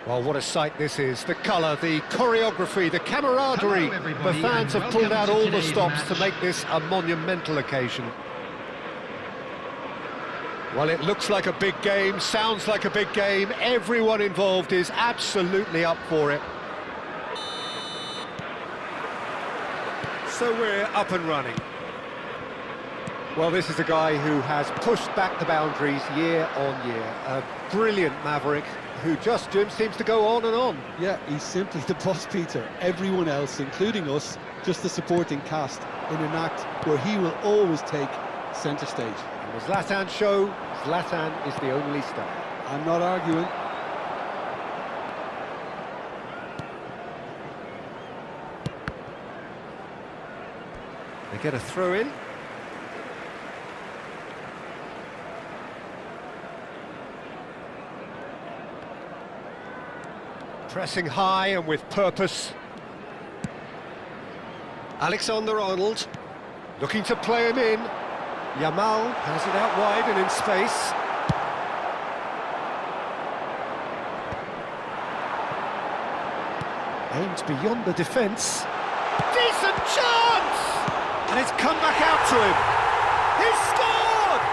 Well, what a sight this is. The colour, the choreography, the camaraderie. The fans have pulled out all the stops to make this a monumental occasion. Well, it looks like a big game, sounds like a big game. Everyone involved is absolutely up for it. So we're up and running. Well, this is a guy who has pushed back the boundaries year on year. A brilliant maverick who just seems to go on and on. Yeah, he's simply the boss, Peter. Everyone else, including us, just the supporting cast in an act where he will always take centre stage. And the Zlatan show, Zlatan is the only star. I'm not arguing. They get a throw in. Pressing high and with purpose. Alexander-Arnold looking to play him in. Yamal has it out wide and in space. Aimed beyond the defence. Decent chance! And it's come back out to him. He's scored!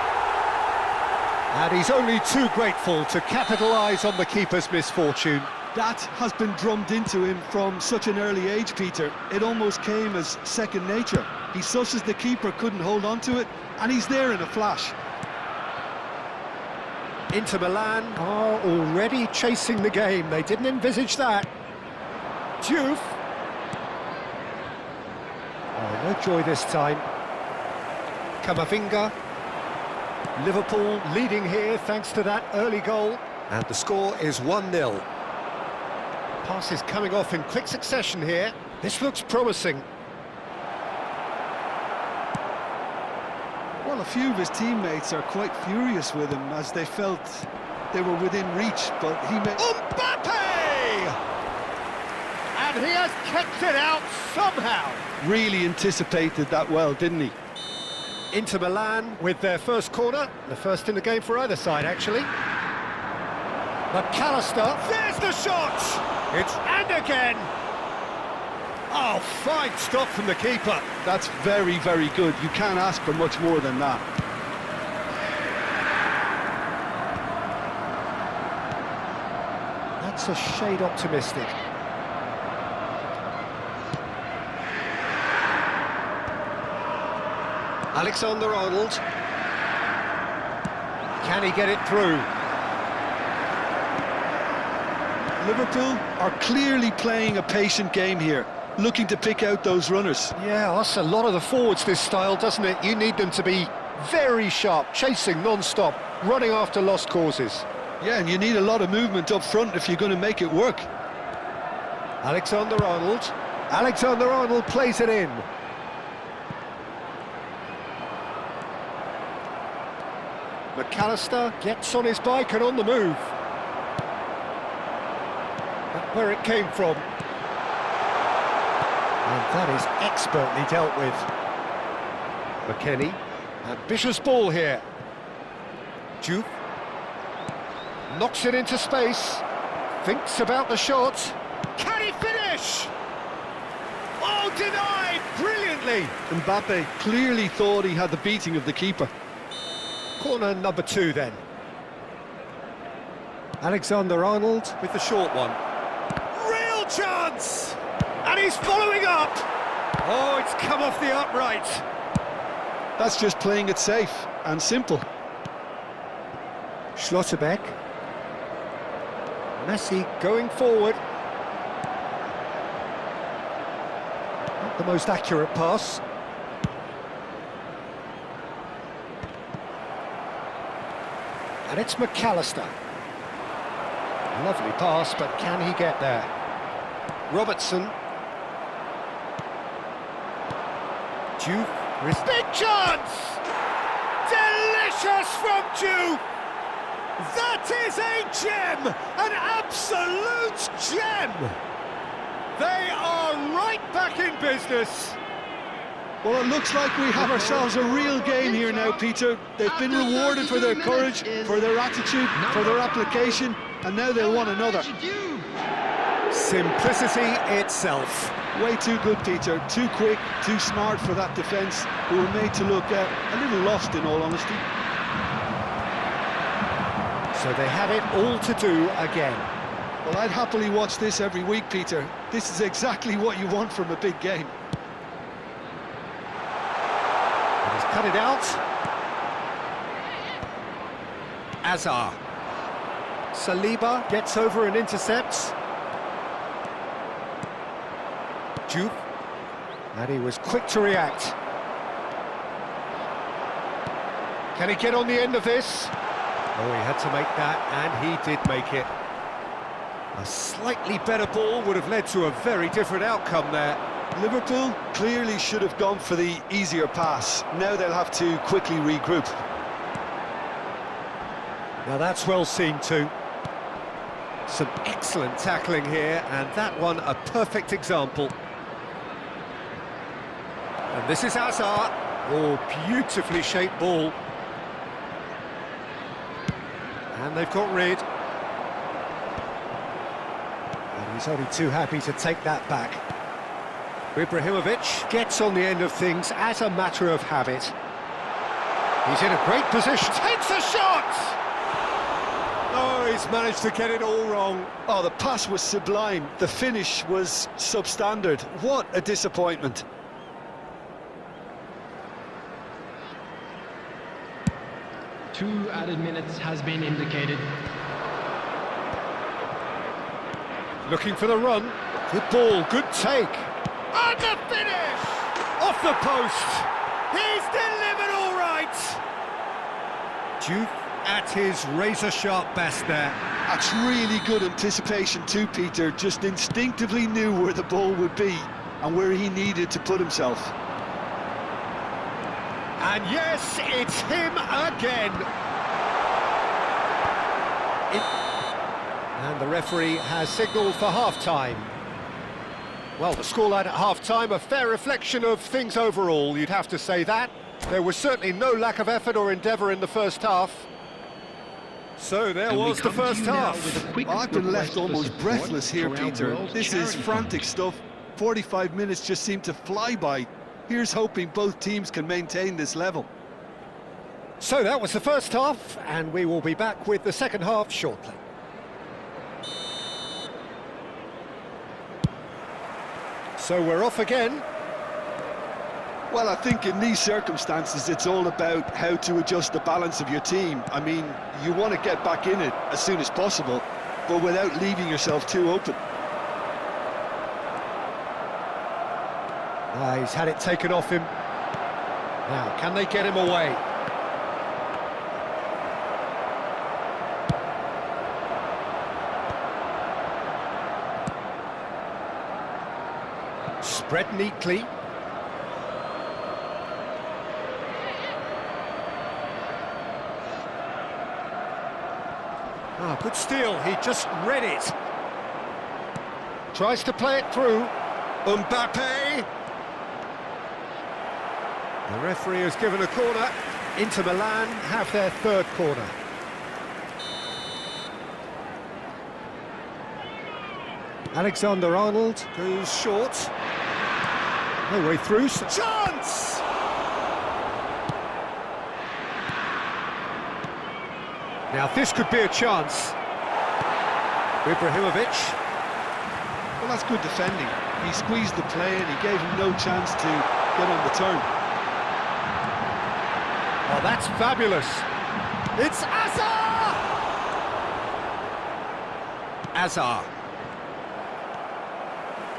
And he's only too grateful to capitalise on the keeper's misfortune. That has been drummed into him from such an early age, Peter. It almost came as second nature. He susses the keeper couldn't hold on to it, and he's there in a flash. Inter Milan are already chasing the game. They didn't envisage that. Diouf. Oh, no joy this time. Camavinga. Liverpool leading here thanks to that early goal. And the score is 1-0. Passes coming off in quick succession here. This looks promising. Well, a few of his teammates are quite furious with him as they felt they were within reach, but he made... Mbappe! And he has kept it out somehow. Really anticipated that well, didn't he? Inter Milan with their first corner. The first in the game for either side, actually. McAllister, there's the shot! It's and again! Oh, fine stop from the keeper. That's very, very good. You can't ask for much more than that. That's a shade optimistic. Alexander-Arnold. Can he get it through? Liverpool are clearly playing a patient game here, looking to pick out those runners. Yeah, that's a lot of the forwards, this style, doesn't it? You need them to be very sharp, chasing non-stop, running after lost causes. Yeah, and you need a lot of movement up front if you're going to make it work. Alexander-Arnold. Alexander-Arnold plays it in. McAllister gets on his bike and on the move. Where it came from. And that is expertly dealt with. McKennie. Ambitious ball here. Diouf. Knocks it into space. Thinks about the shot. Can he finish? Oh, denied brilliantly. Mbappe clearly thought he had the beating of the keeper. Corner number 2 then. Alexander-Arnold with the short one. Real chance! And he's following up! Oh, it's come off the upright. That's just playing it safe and simple. Schlotterbeck. Messi going forward. Not the most accurate pass. And it's McAllister. Lovely pass, but can he get there? Robertson. Diouf. Big chance! Delicious from Diouf! That is a gem! An absolute gem! They are right back in business. Well, it looks like we have ourselves a real game here now, Peter. They've been rewarded for their courage, for their attitude, for their application, and now they'll want another. Simplicity itself. Way too good, Peter. Too quick, too smart for that defence, who were made to look a little lost, in all honesty. So they have it all to do again. Well, I'd happily watch this every week, Peter. This is exactly what you want from a big game. He's cut it out. Azar. Saliba gets over and intercepts. Juve. And he was quick to react. Can he get on the end of this? Oh, he had to make that, and he did make it. A slightly better ball would have led to a very different outcome there. Liverpool clearly should have gone for the easier pass. Now they'll have to quickly regroup. Now that's well seen too. Some excellent tackling here, and that one a perfect example. And this is Azar. Oh, beautifully shaped ball. And they've got rid. And he's only too happy to take that back. Ibrahimovic gets on the end of things as a matter of habit. He's in a great position. Takes a shot! Oh, he's managed to get it all wrong. Oh, the pass was sublime. The finish was substandard. What a disappointment. Two added minutes has been indicated. Looking for the run. Good ball, good take. And the finish! Off the post. He's delivered all right. Juve at his razor-sharp best there. That's really good anticipation too, Peter. Just instinctively knew where the ball would be and where he needed to put himself. And yes, it's him again. And the referee has signalled for half-time. Well, the scoreline at half-time, a fair reflection of things overall, you'd have to say that. There was certainly no lack of effort or endeavour in the first half. So there was the first half. I've been left almost breathless here, Peter. This is frantic stuff. 45 minutes just seem to fly by. Here's hoping both teams can maintain this level. So that was the first half, and we will be back with the second half shortly. So we're off again. Well, I think in these circumstances, it's all about how to adjust the balance of your team. I mean, you want to get back in it as soon as possible, but without leaving yourself too open. He's had it taken off him. Now, can they get him away? Spread neatly. Ah, good steal, he just read it. Tries to play it through. Mbappe. The referee has given a corner. Inter Milan have their third corner. Alexander-Arnold goes short. No way through. Chance! Now this could be a chance. Ibrahimovic. Well, that's good defending. He squeezed the play and he gave him no chance to get on the turn. Oh, that's fabulous. It's Azar! Azar.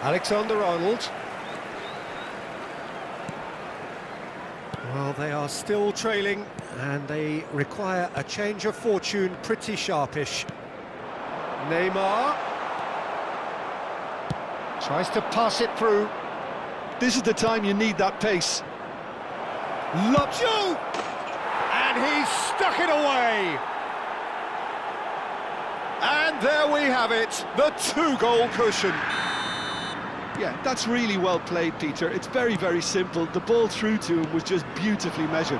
Alexander-Arnold. Well, they are still trailing, and they require a change of fortune pretty sharpish. Neymar. Tries to pass it through. This is the time you need that pace. Lopju! And he's stuck it away! And there we have it, the two-goal cushion. Yeah, that's really well played, Peter. It's very, very simple. The ball through to him was just beautifully measured.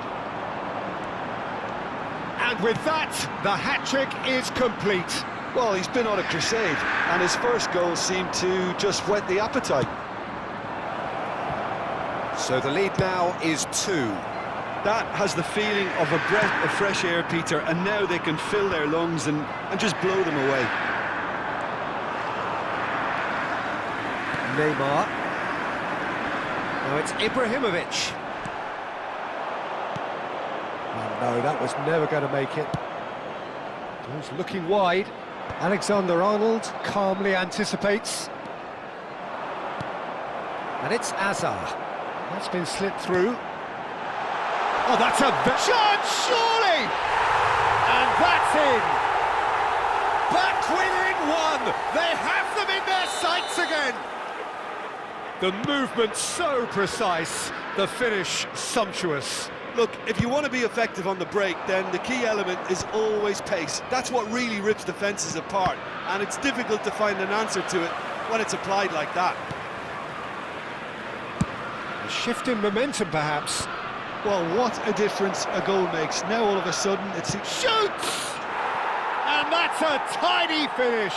And with that, the hat-trick is complete. Well, he's been on a crusade, and his first goal seemed to just whet the appetite. So the lead now is 2. That has the feeling of a breath of fresh air, Peter, and now they can fill their lungs and just blow them away. Neymar. Now it's Ibrahimovic. Oh, no, that was never going to make it. He's looking wide. Alexander-Arnold calmly anticipates. And it's Azar. That's been slipped through. Oh, that's a chance, surely! And that's in! Back within 1! They have them in their sights again! The movement so precise, the finish sumptuous. Look, if you want to be effective on the break, then the key element is always pace. That's what really rips defences apart, and it's difficult to find an answer to it when it's applied like that. A shift in momentum, perhaps. Well, what a difference a goal makes. Now all of a sudden it's... Shoots! And that's a tidy finish.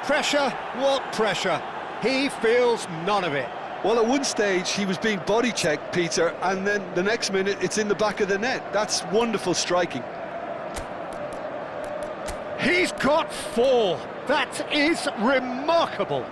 Pressure, what pressure? He feels none of it. Well, at one stage he was being body-checked, Peter, and then the next minute it's in the back of the net. That's wonderful striking. He's got 4. That is remarkable.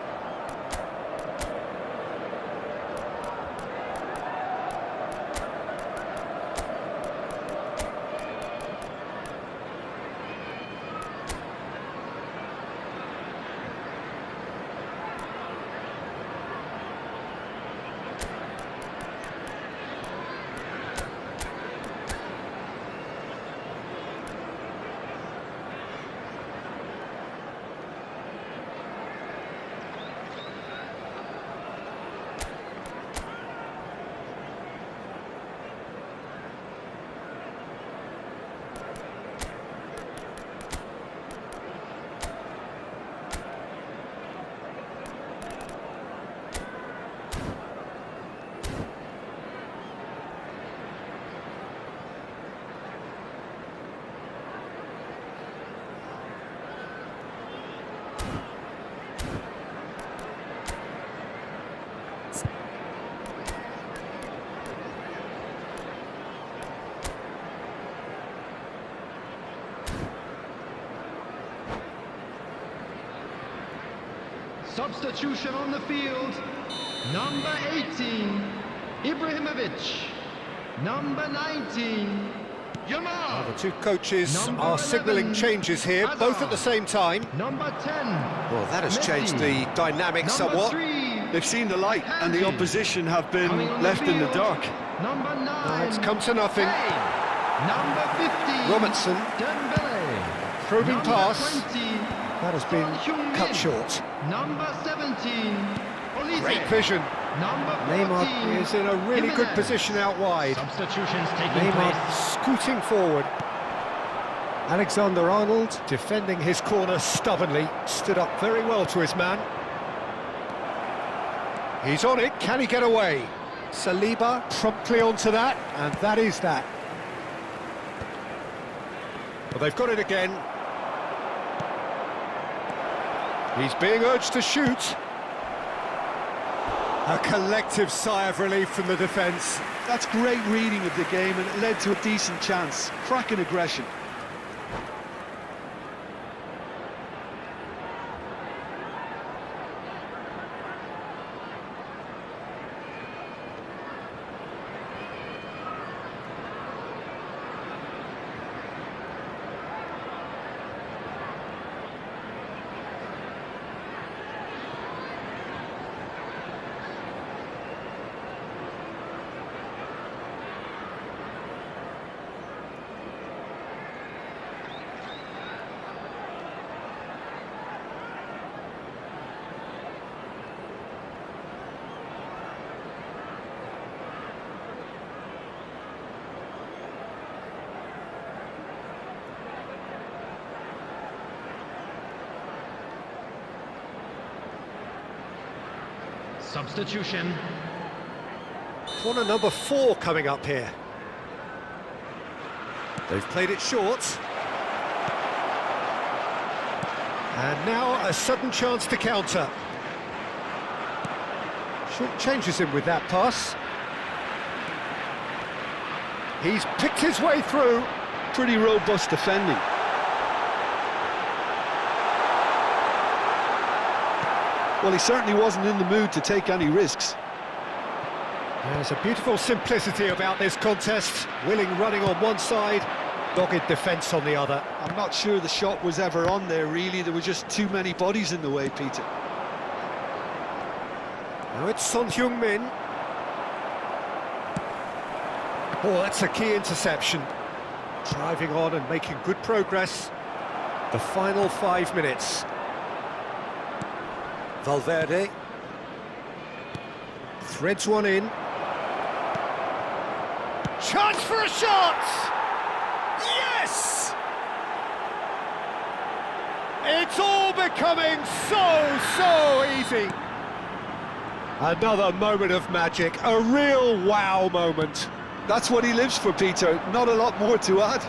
Substitution on the field. Number 18, Ibrahimovic. Number 19, Yamal. The two coaches are signalling changes here, Hazard. both at the same time. Number 10, Well, that has Messi. changed the dynamic Number somewhat. 3, They've seen the light, and the opposition have been Coming on the left in the field. dark. Number 9, Now it's come to nothing. Hey. Number 15, Robertson. Dembele. Probing Number pass. 20, That has been Heung-min. cut short. Number 17, Olise. Great vision. Number 14, Neymar is in a really good Jimenez. position out wide. Substitutions taking Neymar place. scooting forward. Alexander-Arnold defending his corner stubbornly, stood up very well to his man. He's on it, can he get away? Saliba promptly onto that, and that is that. Well, they've got it again. He's being urged to shoot. A collective sigh of relief from the defence. That's great reading of the game, and it led to a decent chance. Cracking aggression. Substitution. Corner number 4 coming up here. They've played it short. And now a sudden chance to counter. Short changes him with that pass. He's picked his way through. Pretty robust defending. Well, he certainly wasn't in the mood to take any risks. There's a beautiful simplicity about this contest. Willing running on one side, dogged defence on the other. I'm not sure the shot was ever on there, really. There were just too many bodies in the way, Peter. Now it's Son Heung-min. Oh, that's a key interception. Driving on and making good progress. The final 5 minutes. Valverde. Threads one in. Chance for a shot! Yes! It's all becoming so easy. Another moment of magic, a real wow moment. That's what he lives for, Peter. Not a lot more to add.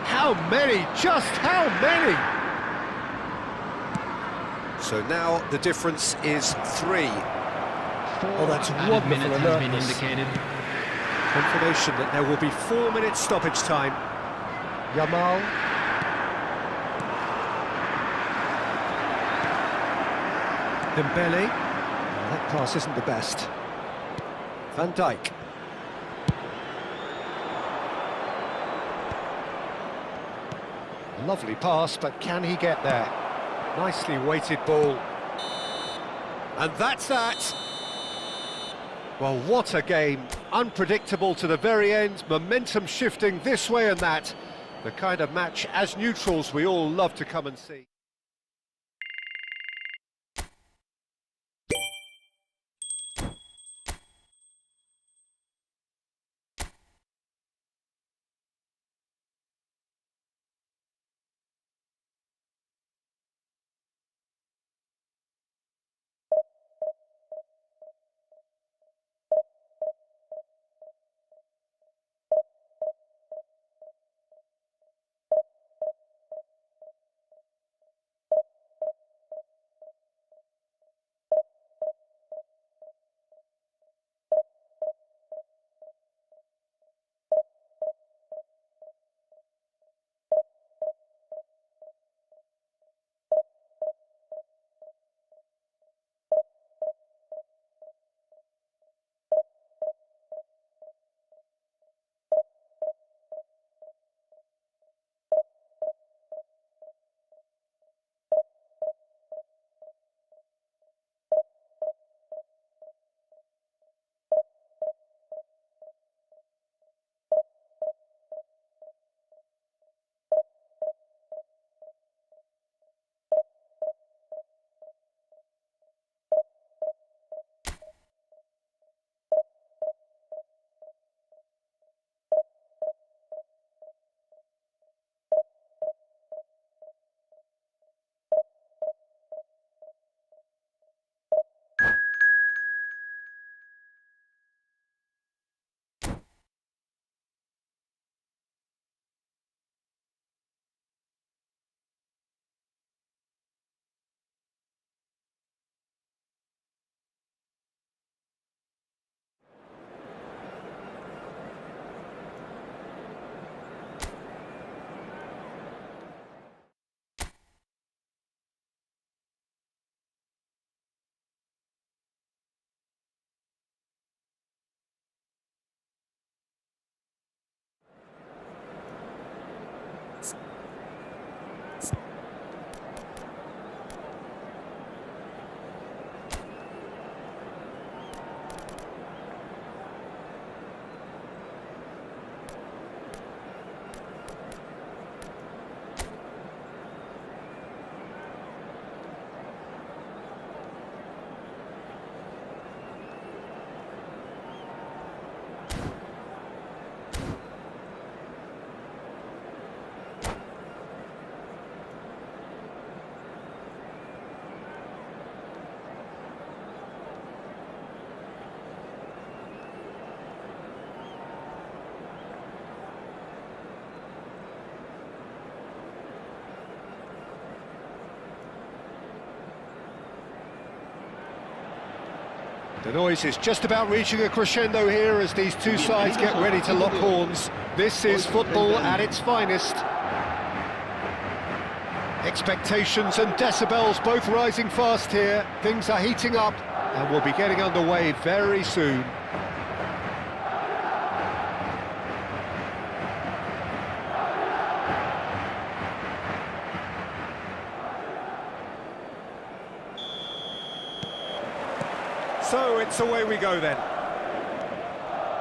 How many? Just how many? So now the difference is 3. Oh, that's wonderful minutes has been alertness. indicated. Confirmation that there will be 4 minutes stoppage time. Yamal. Dembele. Oh, that pass isn't the best. Van Dijk. Lovely pass, but can he get there? Nicely weighted ball. And that's that. Well, what a game. Unpredictable to the very end, momentum shifting this way and that. The kind of match, as neutrals, we all love to come and see. The noise is just about reaching a crescendo here as these two sides get ready to lock horns. This is football at its finest. Expectations and decibels both rising fast here. Things are heating up and we'll be getting underway very soon. So it's away we go then.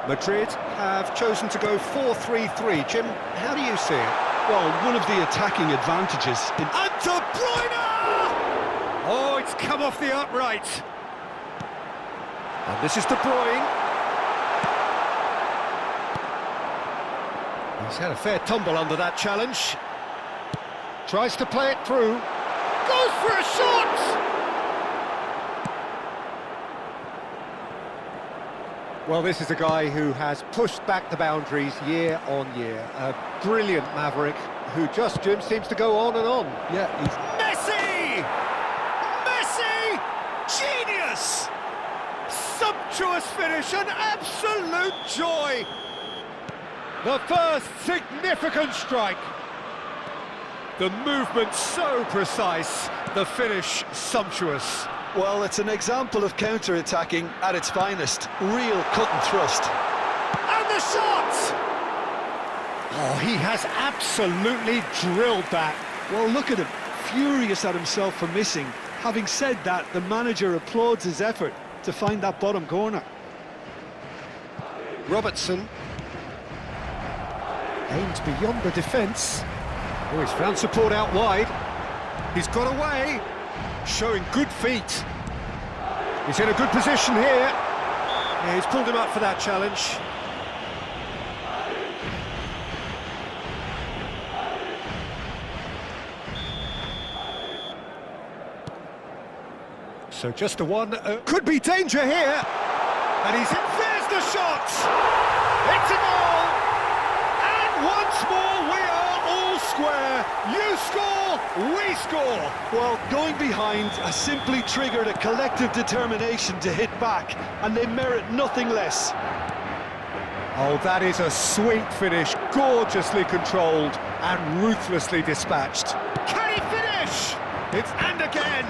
Madrid have chosen to go 4-3-3. Jim, how do you see it? Well, one of the attacking advantages in... And De Bruyne! Oh, it's come off the upright. And this is De Bruyne. He's had a fair tumble under that challenge. Tries to play it through. Goes for a shot! Well, this is a guy who has pushed back the boundaries year on year. A brilliant maverick who just, Jim, seems to go on and on. Yeah, he's... Messi! Messi! Genius! Sumptuous finish, an absolute joy! The first significant strike. The movement so precise, the finish sumptuous. Well, it's an example of counter-attacking at its finest. Real cut and thrust. And the shot! Oh, he has absolutely drilled that. Well, look at him, furious at himself for missing. Having said that, the manager applauds his effort to find that bottom corner. Robertson aims beyond the defence. Oh, he's found support out wide. He's got away. Showing good feet. He's in a good position here. Yeah, he's pulled him up for that challenge. So just the one. Could be danger here. And he's in. There's the shot! It's a goal! And once more we are all square. You score, we score. Well, going behind has simply triggered a collective determination to hit back, and they merit nothing less. Oh, that is a sweet finish, gorgeously controlled and ruthlessly dispatched. Can he finish? And again.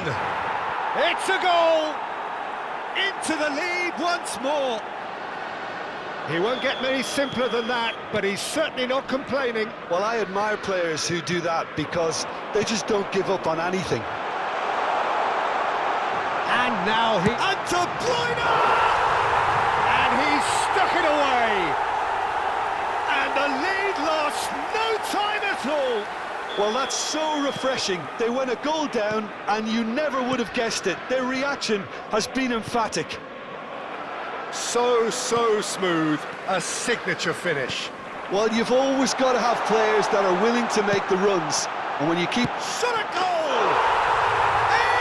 It's a goal. Into the lead once more. He won't get many simpler than that, but he's certainly not complaining. Well, I admire players who do that because they just don't give up on anything. And now he... And De Bruyne! And he's stuck it away. And the lead lost no time at all. Well, that's so refreshing. They went a goal down and you never would have guessed it. Their reaction has been emphatic. So smooth, a signature finish. Well, you've always got to have players that are willing to make the runs. And when you keep... Shot a goal! A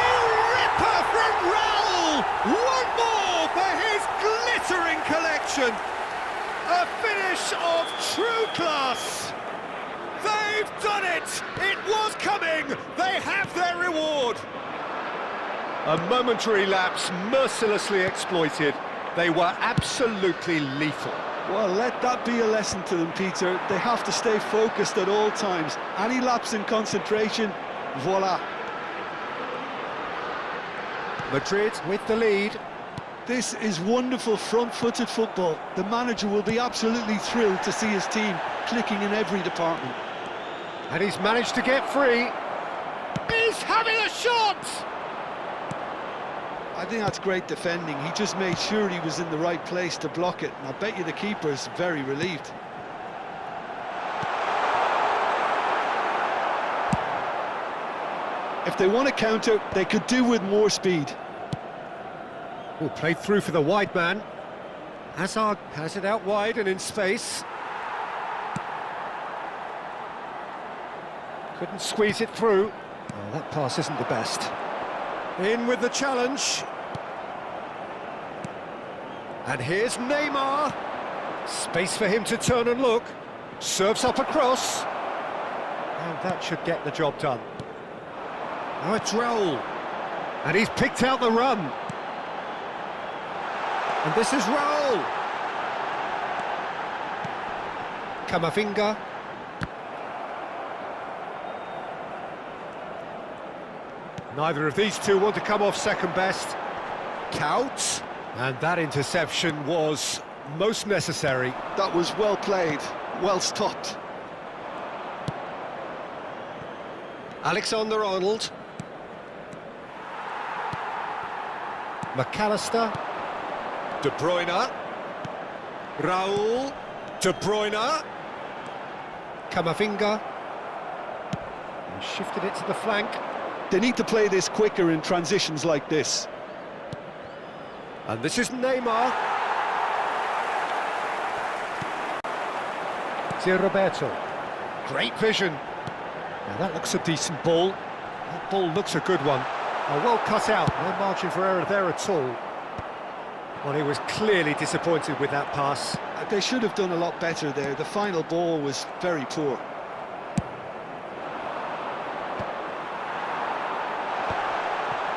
ripper from Raul! One more for his glittering collection. A finish of true class. They've done it! It was coming! They have their reward! A momentary lapse mercilessly exploited. They were absolutely lethal. Well, let that be a lesson to them, Peter. They have to stay focused at all times. Any lapse in concentration, voila. Madrid with the lead. This is wonderful front-footed football. The manager will be absolutely thrilled to see his team clicking in every department. And he's managed to get free. He's having a shot! I think that's great defending. He just made sure he was in the right place to block it. And I bet you the keeper's very relieved. If they want to counter, they could do with more speed. Oh, played through for the wide man. Hazard has it out wide and in space. Couldn't squeeze it through. Oh, that pass isn't the best. In with the challenge. And here's Neymar. Space for him to turn and look. Serves up across. And that should get the job done. Now it's Raul. And he's picked out the run. And this is Raul. Camavinga. Neither of these two want to come off second best. Couts. And that interception was most necessary. That was well played, well stopped. Alexander-Arnold. McAllister. De Bruyne. Raul. De Bruyne. Camavinga. And shifted it to the flank. They need to play this quicker in transitions like this. And this is Neymar. Roberto. Great vision. Now that looks a decent ball. That ball looks a good one. Well cut out, no margin for error there at all. Well, he was clearly disappointed with that pass. They should have done a lot better there. The final ball was very poor.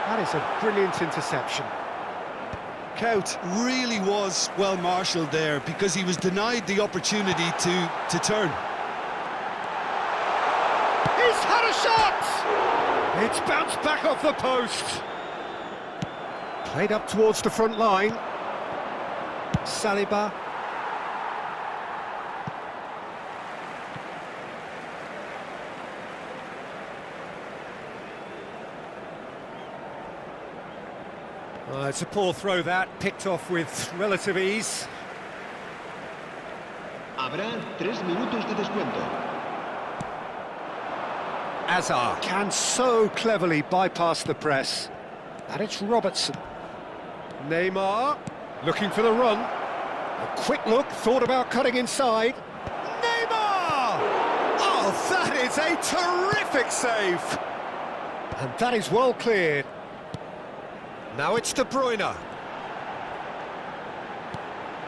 That is a brilliant interception. Cout really was well marshalled there because he was denied the opportunity to turn. He's had a shot! It's bounced back off the post. Played up towards the front line. Saliba. It's a poor throw that, picked off with relative ease. Habrá 3 minutos de descuento. Azar can so cleverly bypass the press. And it's Robertson. Neymar, looking for the run. A quick look, thought about cutting inside. Neymar! Oh, that is a terrific save! And that is well cleared. Now it's De Bruyne.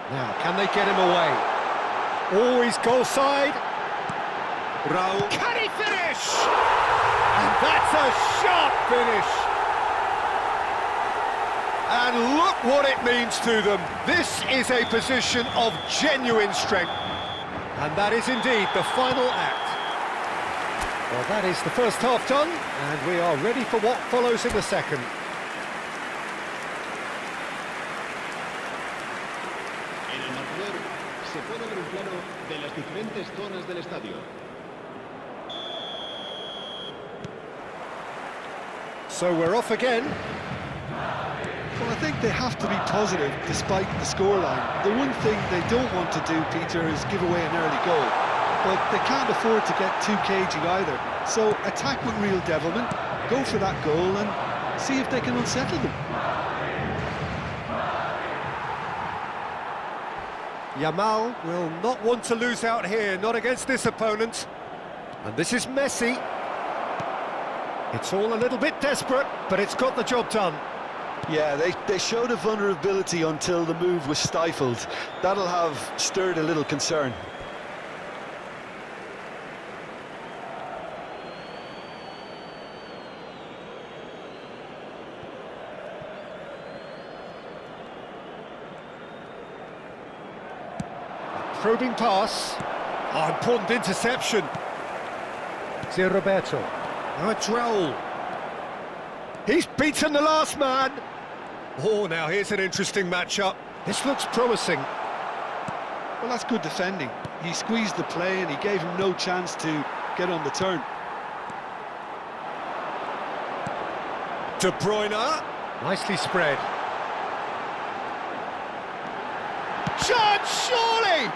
Now, can they get him away? Always goal side. Raul. Can he finish? And that's a sharp finish. And look what it means to them. This is a position of genuine strength. And that is indeed the final act. Well, that is the first half done, and we are ready for what follows in the second. En el marcador se puede ver un plano de las diferentes zonas del estadio. So we're off again. Well, I think they have to be positive despite the scoreline. The one thing they don't want to do, Peter, is give away an early goal. But they can't afford to get too cagey either. So attack with real devilment, go for that goal and see if they can unsettle them. Yamal will not want to lose out here, not against this opponent. And this is Messi. It's all a little bit desperate, but it's got the job done. Yeah, they showed a vulnerability until the move was stifled. That'll have stirred a little concern. Probing pass. Oh, important interception. Roberto. Now it's Raul. He's beaten the last man. Oh, now here's an interesting matchup. This looks promising. Well, that's good defending. He squeezed the play and he gave him no chance to get on the turn. De Bruyne. Nicely spread. Chance, surely!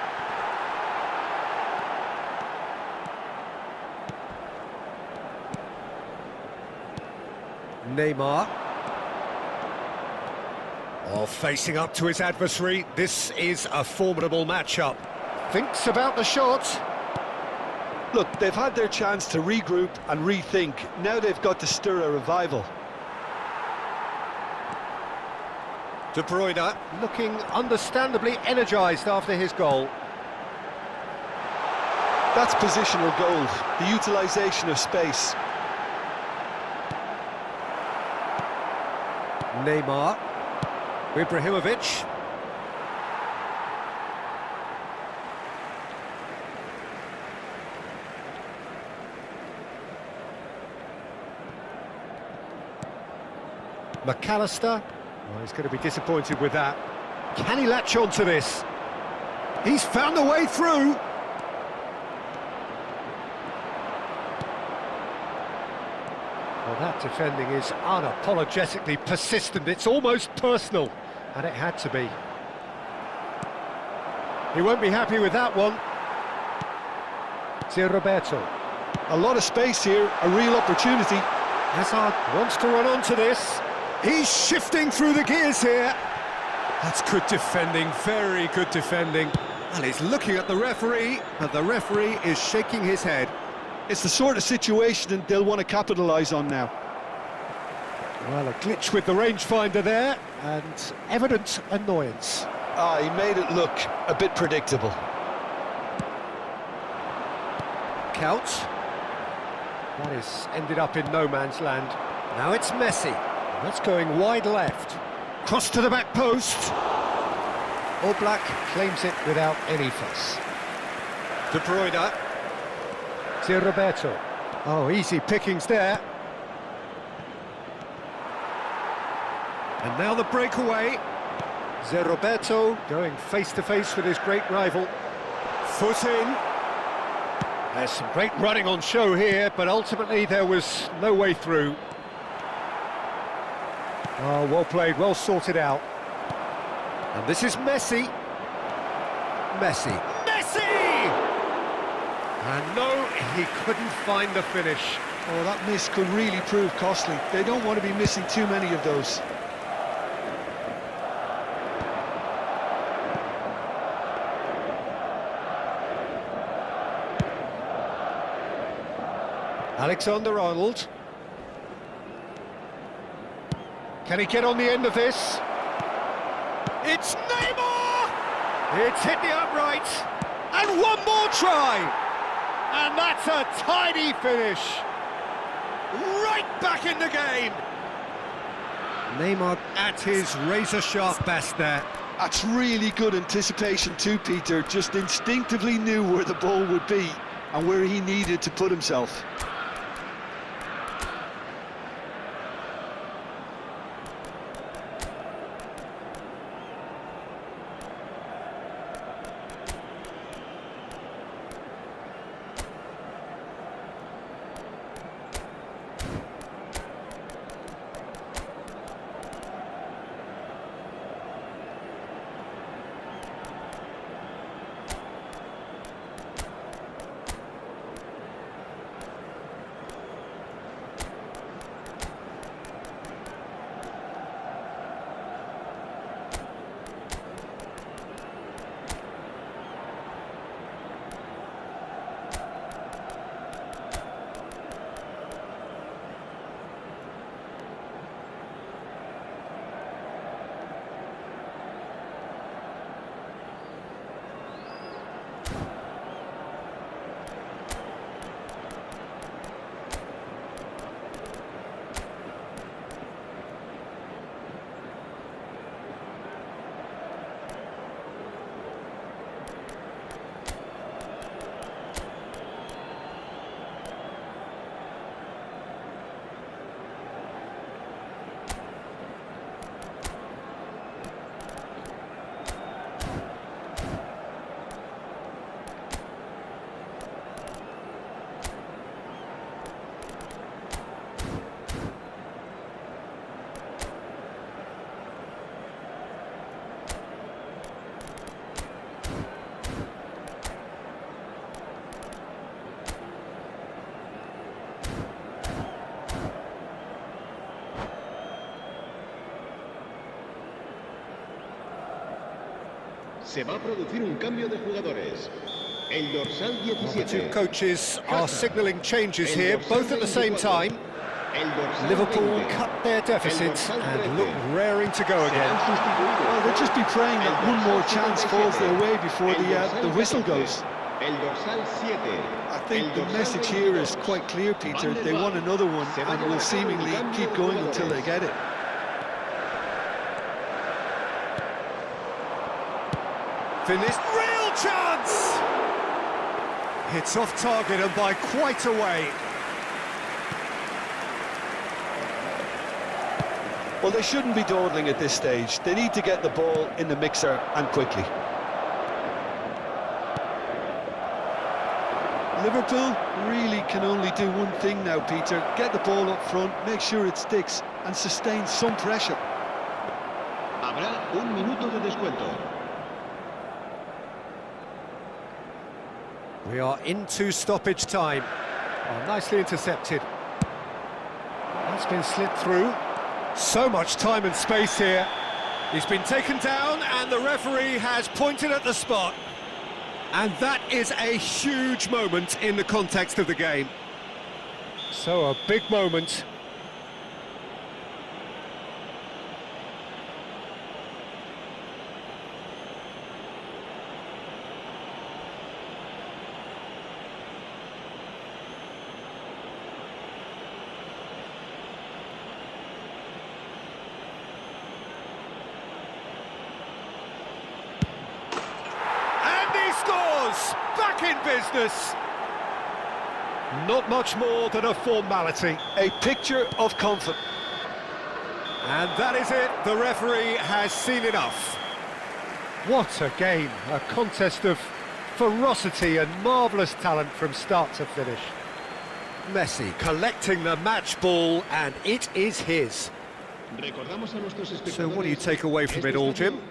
Neymar. Oh, facing up to his adversary. This is a formidable matchup. Thinks about the shot. Look, they've had their chance to regroup and rethink. Now they've got to stir a revival. De Bruyne looking understandably energised after his goal. That's positional gold, the utilisation of space. Neymar. Ibrahimovic. McAllister. Well, he's going to be disappointed with that. Can he latch on to this? He's found a way through. Well, that defending is unapologetically persistent. It's almost personal, and it had to be. He won't be happy with that one. Roberto. A lot of space here, a real opportunity. Hazard wants to run onto this. He's shifting through the gears here. That's good defending, very good defending. And he's looking at the referee, and the referee is shaking his head. It's the sort of situation they'll want to capitalise on now. Well, a glitch with the rangefinder there, and evident annoyance. He made it look a bit predictable. Counts. That is ended up in no man's land. Now it's Messi. That's going wide left. Cross to the back post. All Black claims it without any fuss. De Bruyne. Roberto. Oh, easy pickings there. And now the breakaway. Roberto going face-to-face with his great rival. Foot in. There's some great running on show here, but ultimately there was no way through. Oh, well played, well sorted out. And this is Messi. Messi. And no, he couldn't find the finish. Oh, that miss could really prove costly. They don't want to be missing too many of those. Alexander-Arnold. Can he get on the end of this? It's Neymar! It's hit the upright. And one more try! And that's a tidy finish. Right back in the game. Neymar at his razor-sharp best there. That's really good anticipation too, Peter. Just instinctively knew where the ball would be and where he needed to put himself. Se va a producir un cambio de jugadores. El dorsal The 17. two coaches are signalling changes here, both at the same time. El dorsal Liverpool 20. cut their deficit and look raring to go again. Well, they'll just be praying that one more chance falls their way before the whistle goes. El dorsal 7. I think the message here is quite clear, Peter. They want another one and will seemingly keep going until they get it. Finished, real chance! It's off target and by quite a way. Well, they shouldn't be dawdling at this stage. They need to get the ball in the mixer and quickly. Liverpool really can only do one thing now, Peter. Get the ball up front, make sure it sticks, and sustain some pressure. Habrá un minuto de descuento. We are into stoppage time. Oh, nicely intercepted. That's been slid through. So much time and space here. He's been taken down and the referee has pointed at the spot. And that is a huge moment in the context of the game. So a big moment. Scores! Back in business! Not much more than a formality. A picture of confidence. And that is it. The referee has seen enough. What a game. A contest of ferocity and marvellous talent from start to finish. Messi collecting the match ball, and it is his. So what do you take away from it all, Jim?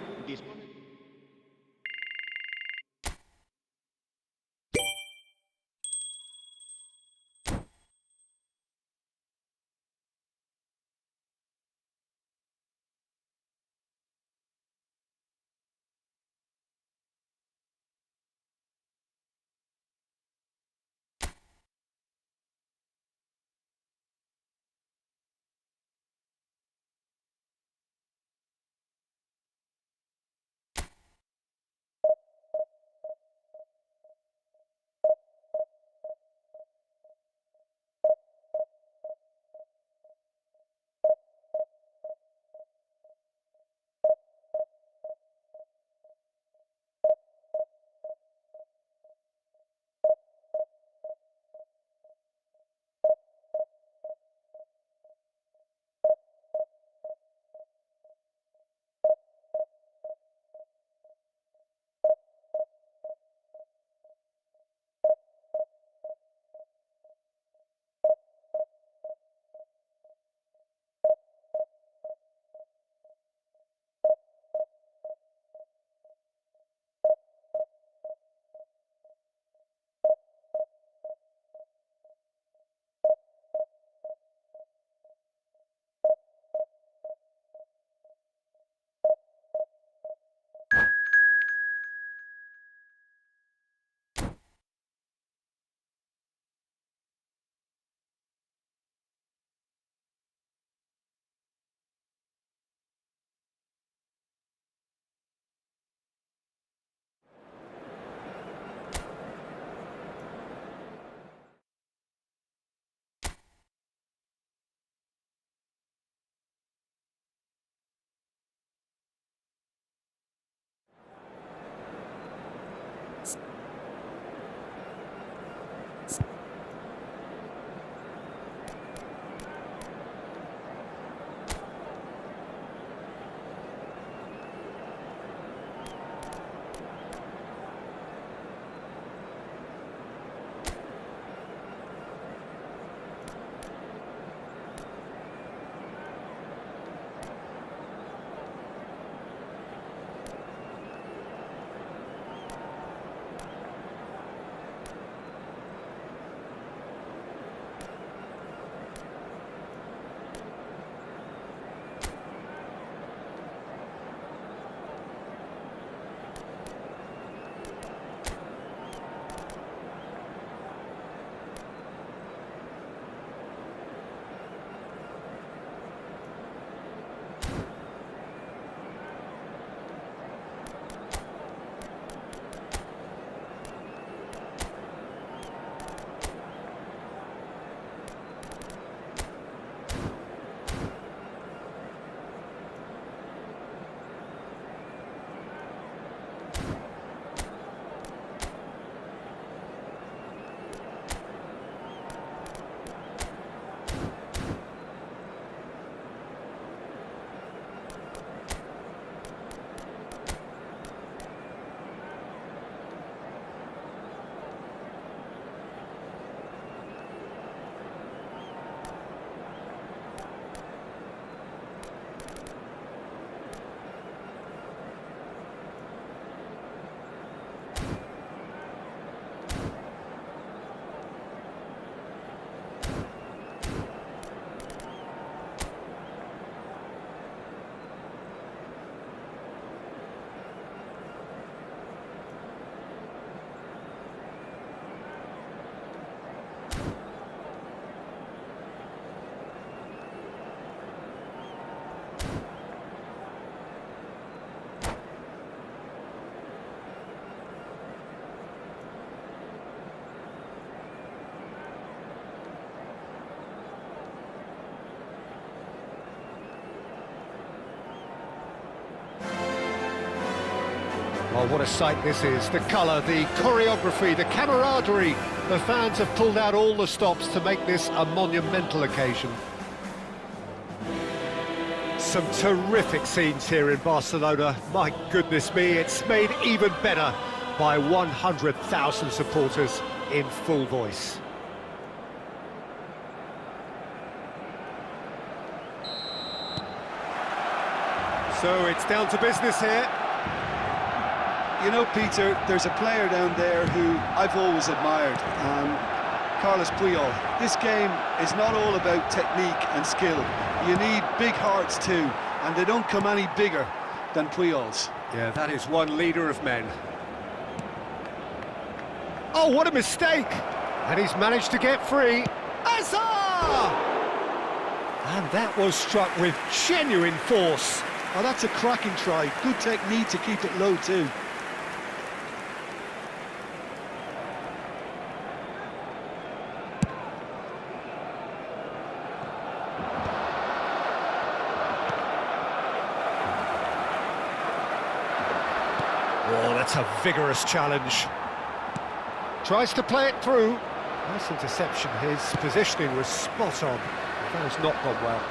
Oh, what a sight this is. The colour, the choreography, the camaraderie. The fans have pulled out all the stops to make this a monumental occasion. Some terrific scenes here in Barcelona. My goodness me, it's made even better by 100,000 supporters in full voice. So it's down to business here. You know, Peter, there's a player down there who I've always admired, Carlos Puyol. This game is not all about technique and skill. You need big hearts too, and they don't come any bigger than Puyol's. Yeah, that is one leader of men. Oh, what a mistake! And he's managed to get free. Hazard! And that was struck with genuine force. Oh, that's a cracking try. Good technique to keep it low too. Oh, that's a vigorous challenge. Tries to play it through. Nice interception. His positioning was spot on. That has not gone well.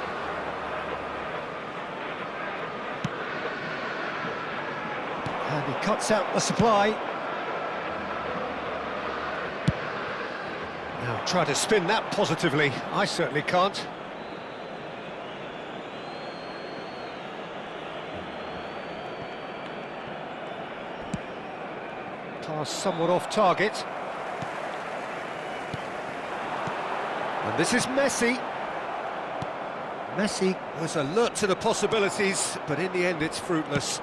And he cuts out the supply. Now try to spin that positively. I certainly can't. Pass somewhat off target. And this is Messi. Messi was alert to the possibilities, but in the end it's fruitless.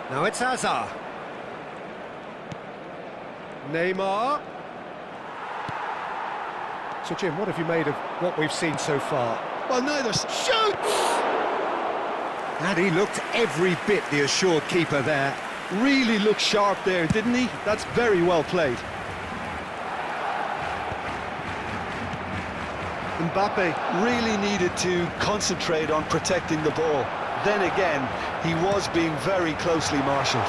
Now it's Hazard. Neymar. So Jim, what have you made of what we've seen so far? Well, neither... Shoots! And he looked every bit the assured keeper there. Really looked sharp there, didn't he? That's very well played. Mbappe really needed to concentrate on protecting the ball. Then again, he was being very closely marshalled.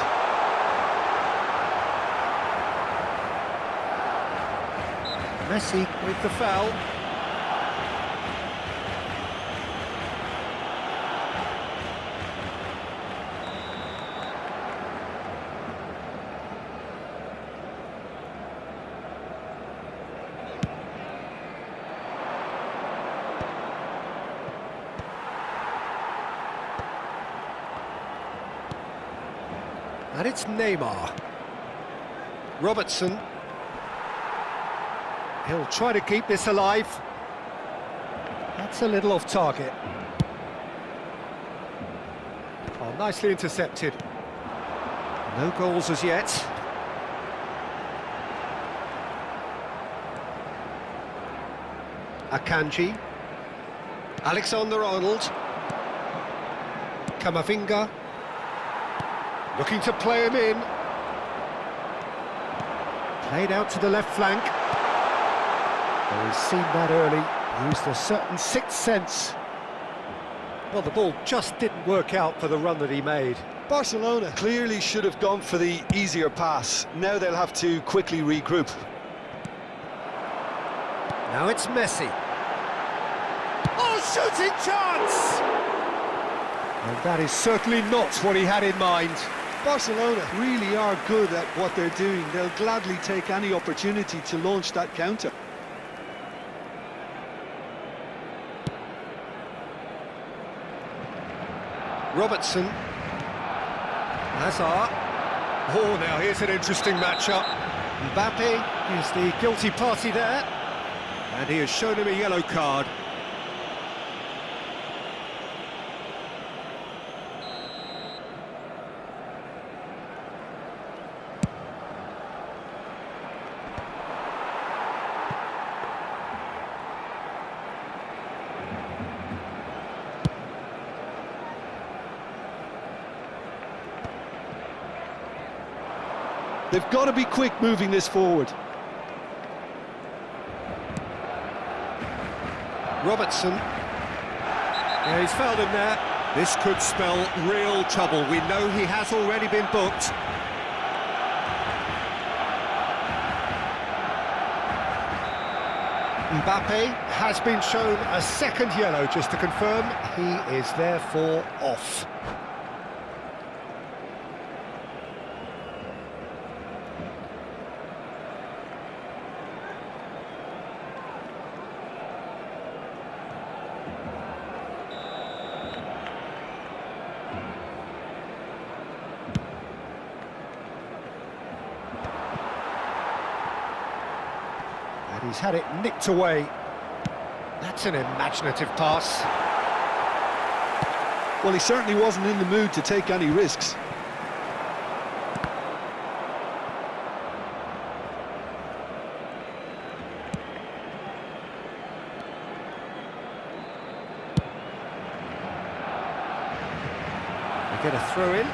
Messi with the foul. And it's Neymar. Robertson. He'll try to keep this alive. That's a little off target. Oh, nicely intercepted. No goals as yet. Akanji. Alexander-Arnold. Camavinga. Looking to play him in. Played out to the left flank. Well, he's seen that early, used a certain sixth sense. Well, the ball just didn't work out for the run that he made. Barcelona clearly should have gone for the easier pass. Now they'll have to quickly regroup. Now it's Messi. Oh, shooting chance! And that is certainly not what he had in mind. Barcelona really are good at what they're doing. They'll gladly take any opportunity to launch that counter. Robertson. Hazard. Oh, now here's an interesting matchup. Mbappe is the guilty party there. And he has shown him a yellow card. They've got to be quick moving this forward. Robertson. Yeah, he's fouled him there. This could spell real trouble. We know he has already been booked. Mbappe has been shown a second yellow, just to confirm he is therefore off. He's had it nicked away. That's an imaginative pass. Well, he certainly wasn't in the mood to take any risks. They get a throw in.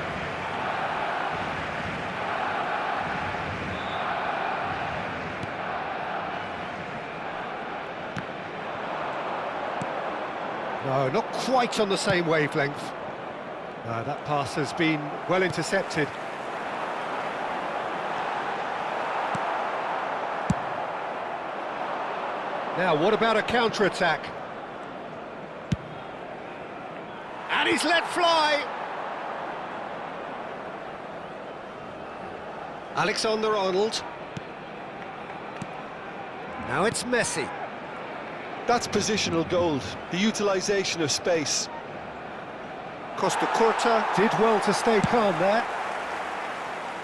No, not quite on the same wavelength. No, that pass has been well intercepted. Now, what about a counter-attack? And he's let fly! Alexander-Arnold. Now it's Messi. That's positional gold, the utilisation of space. Costa Curta did well to stay calm there.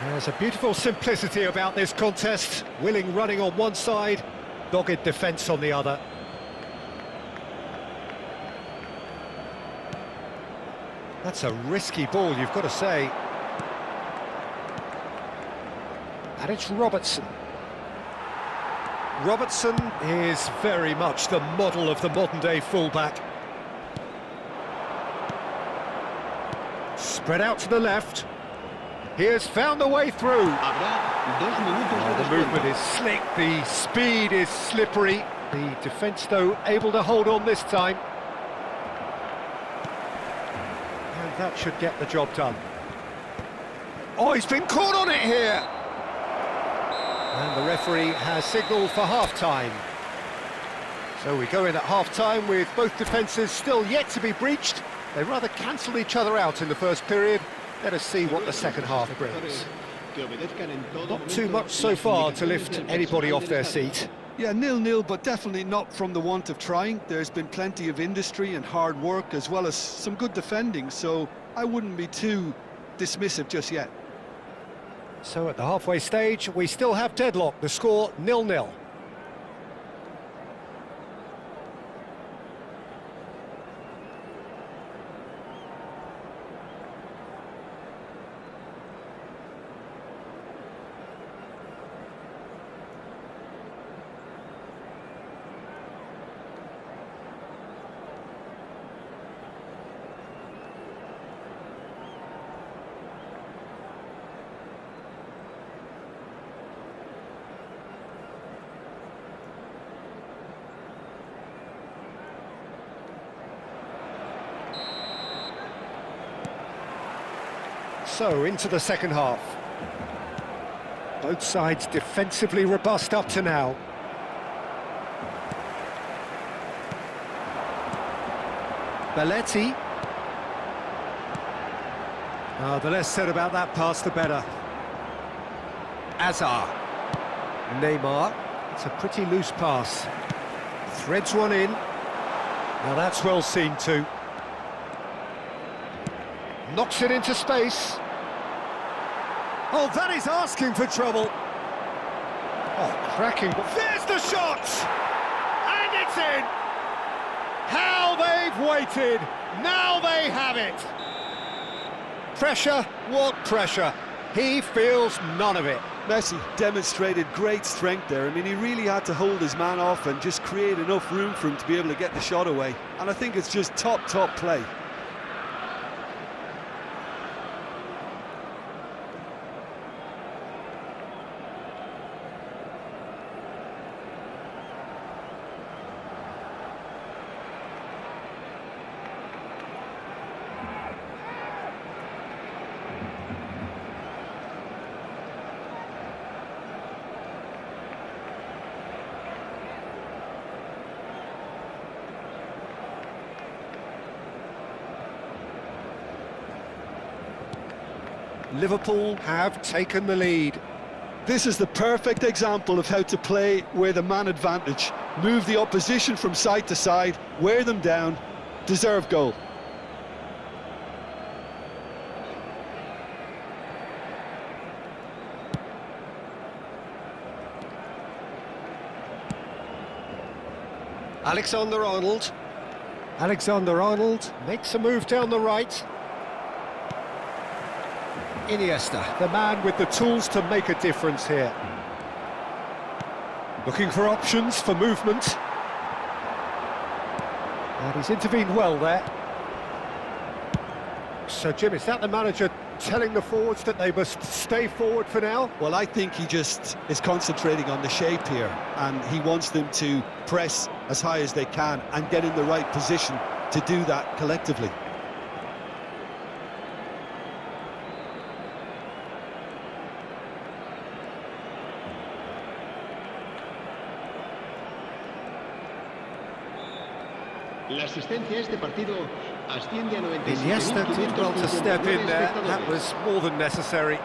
There's a beautiful simplicity about this contest. Willing running on one side, dogged defence on the other. That's a risky ball, you've got to say. And it's Robertson. Robertson is very much the model of the modern-day fullback. Spread out to the left. He has found a way through. The movement is slick, the speed is slippery. The defence, though, able to hold on this time. And that should get the job done. Oh, he's been caught on it here! And the referee has signalled for half-time. So we go in at half-time with both defences still yet to be breached. They rather cancelled each other out in the first period. Let us see what the second half brings. Not too much so far to lift anybody off their seat. Yeah, 0-0, but definitely not from the want of trying. There's been plenty of industry and hard work, as well as some good defending, so I wouldn't be too dismissive just yet. So at the halfway stage, we still have deadlock, the score 0-0. So, into the second half. Both sides defensively robust up to now. Belletti. The less said about that pass, the better. Azar. Neymar. It's a pretty loose pass. Threads one in. Now that's well seen too. Knocks it into space. Oh, that is asking for trouble. Oh, cracking. There's the shot! And it's in! How they've waited! Now they have it! Pressure? What pressure? He feels none of it. Messi demonstrated great strength there. I mean, he really had to hold his man off and just create enough room for him to be able to get the shot away. And I think it's just top play. Liverpool have taken the lead. This is the perfect example of how to play with a man advantage. Move the opposition from side to side, wear them down, deserve goal. Alexander-Arnold. Alexander-Arnold makes a move down the right. Iniesta, the man with the tools to make a difference here. Looking for options for movement. And he's intervened well there. So, Jim, is that the manager telling the forwards that they must stay forward for now? Well, I think he just is concentrating on the shape here, and he wants them to press as high as they can and get in the right position to do that collectively. La asistencia a este partido asciende a Iniesta did well to step in there. That was more than necessary.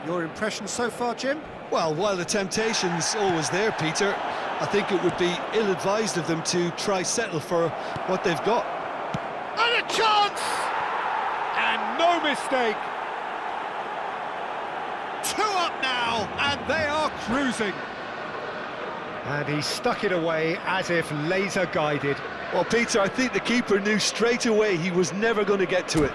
Your impression so far, Jim? Well, while the temptation's always there, Peter, I think it would be ill-advised of them to try settle for what they've got. And a chance! And no mistake! 2 up now, and they are cruising. And he stuck it away as if laser-guided. Well, Peter, I think the keeper knew straight away he was never going to get to it.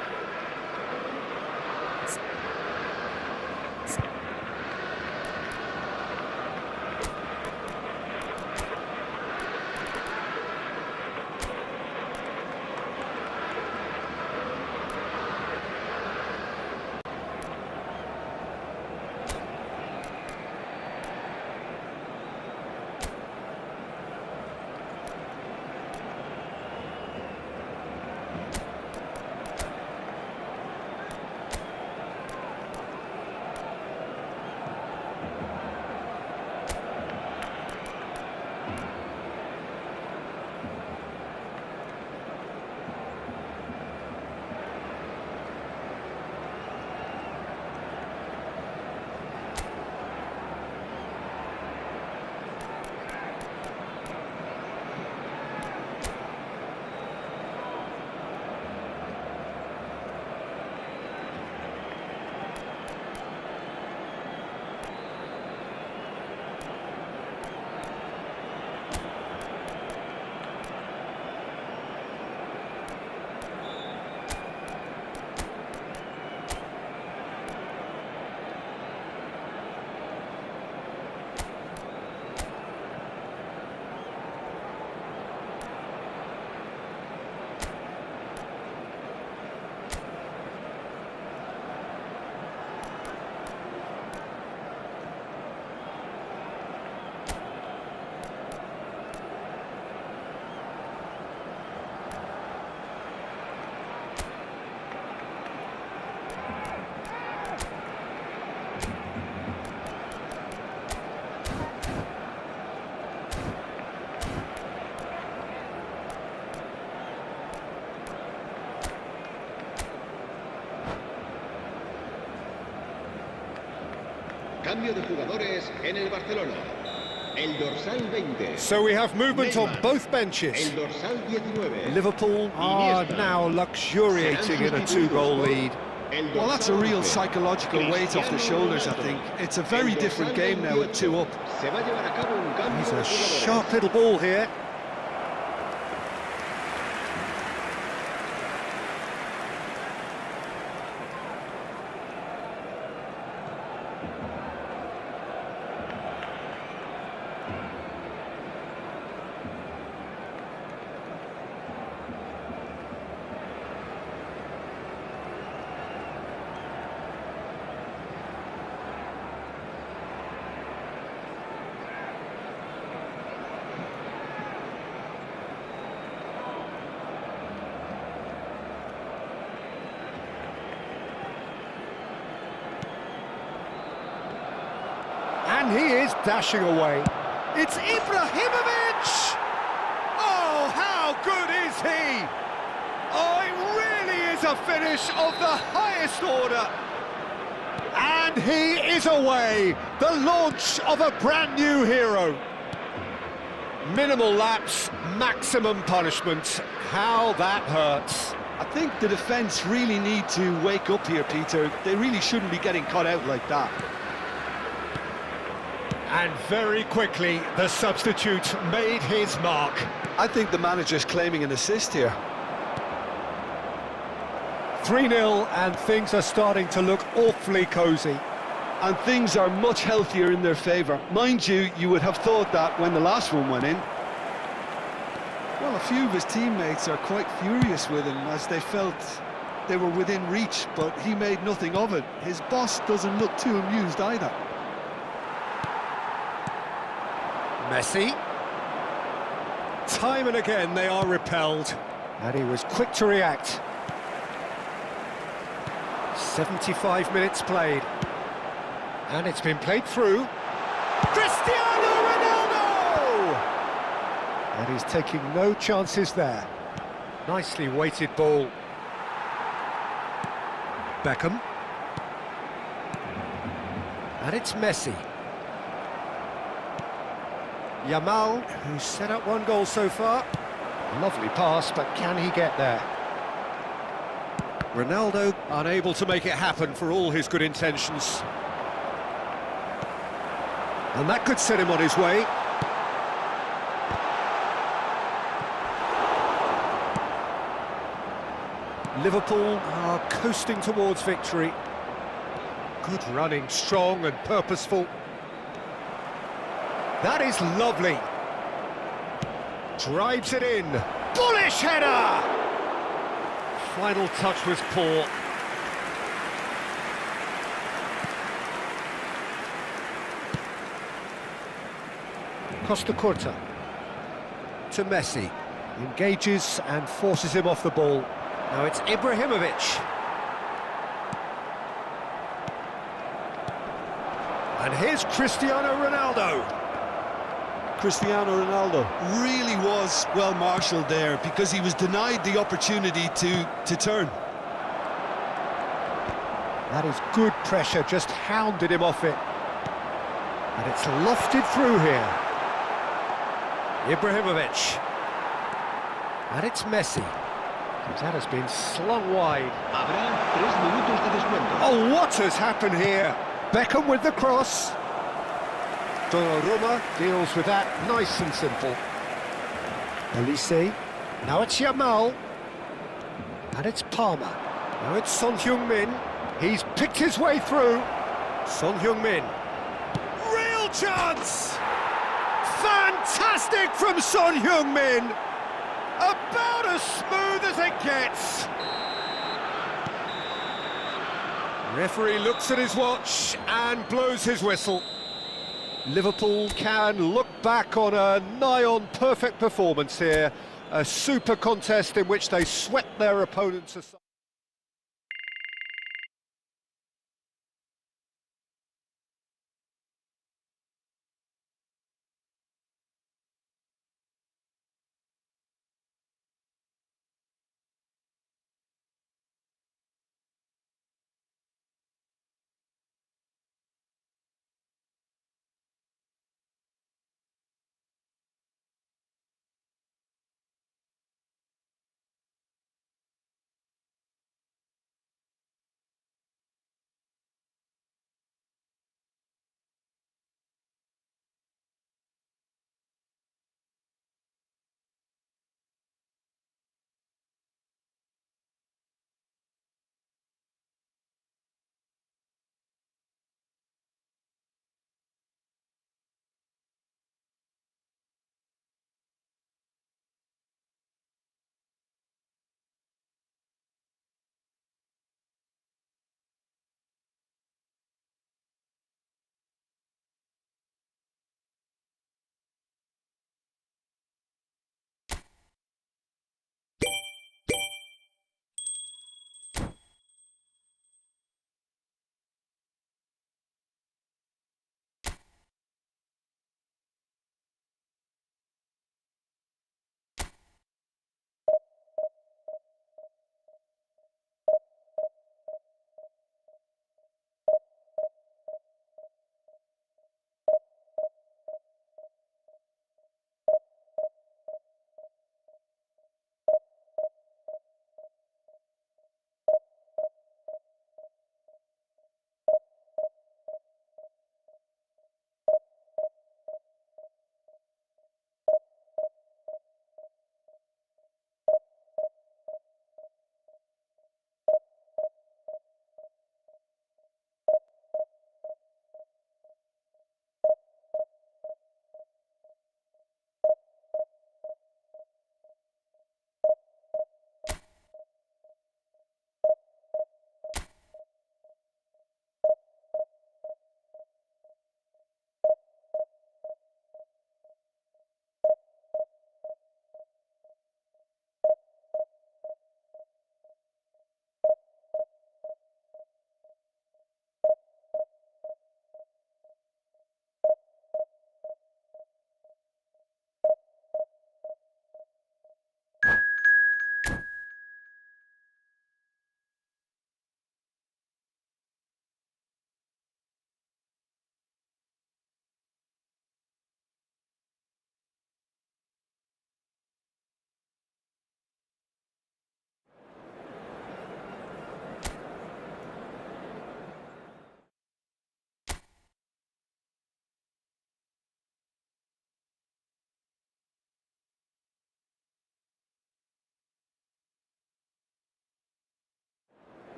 Cambio de jugadores en el Barcelona. El dorsal 20. So we have movement on both benches. El dorsal 19. Liverpool are now luxuriating in a 2-goal lead. Well, that's a real psychological weight off the shoulders, I think. It's a very different game now with 2 up. He's a sharp little ball here. And he is dashing away. It's Ibrahimovic! Oh, how good is he? a finish of the highest order. And he is away. The launch of a brand new hero. Minimal lapse, maximum punishment. How that hurts. I think the defence really need to wake up here, Peter. They really shouldn't be getting caught out like that. And very quickly, the substitute made his mark. I think the manager's claiming an assist here. 3-0, and things are starting to look awfully cosy. And things are much healthier in their favour. Mind you, you would have thought that when the last one went in. Well, a few of his teammates are quite furious with him as they felt they were within reach, but he made nothing of it. His boss doesn't look too amused either. Messi. Time and again they are repelled, and he was quick to react. 75 minutes played, and it's been played through. Cristiano Ronaldo! And he's taking no chances there. Nicely weighted ball. Beckham. And it's Messi. Yamal, who's set up one goal so far. Lovely pass, but can he get there? Ronaldo unable to make it happen for all his good intentions. And that could set him on his way. Liverpool are coasting towards victory. Good running, strong and purposeful. That is lovely. Drives it in. Bullish header! Final touch was poor. Costa Curta to Messi. Engages and forces him off the ball. Now it's Ibrahimovic. And here's Cristiano Ronaldo. Cristiano Ronaldo really was well marshalled there because he was denied the opportunity to turn. That is good pressure, just hounded him off it. And it's lofted through here. Ibrahimovic. And it's Messi. That has been slung wide. Habrá 3 minutos de descuento. Oh, what has happened here? Beckham with the cross. Donnarumma deals with that nice and simple. Elise. Now it's Yamal. And it's Palmer. Now it's Son Heung-min. He's picked his way through. Son Heung-min. Real chance! Fantastic from Son Heung-min! About as smooth as it gets. Referee looks at his watch and blows his whistle. Liverpool can look back on a nigh-on perfect performance here. A super contest in which they swept their opponents aside.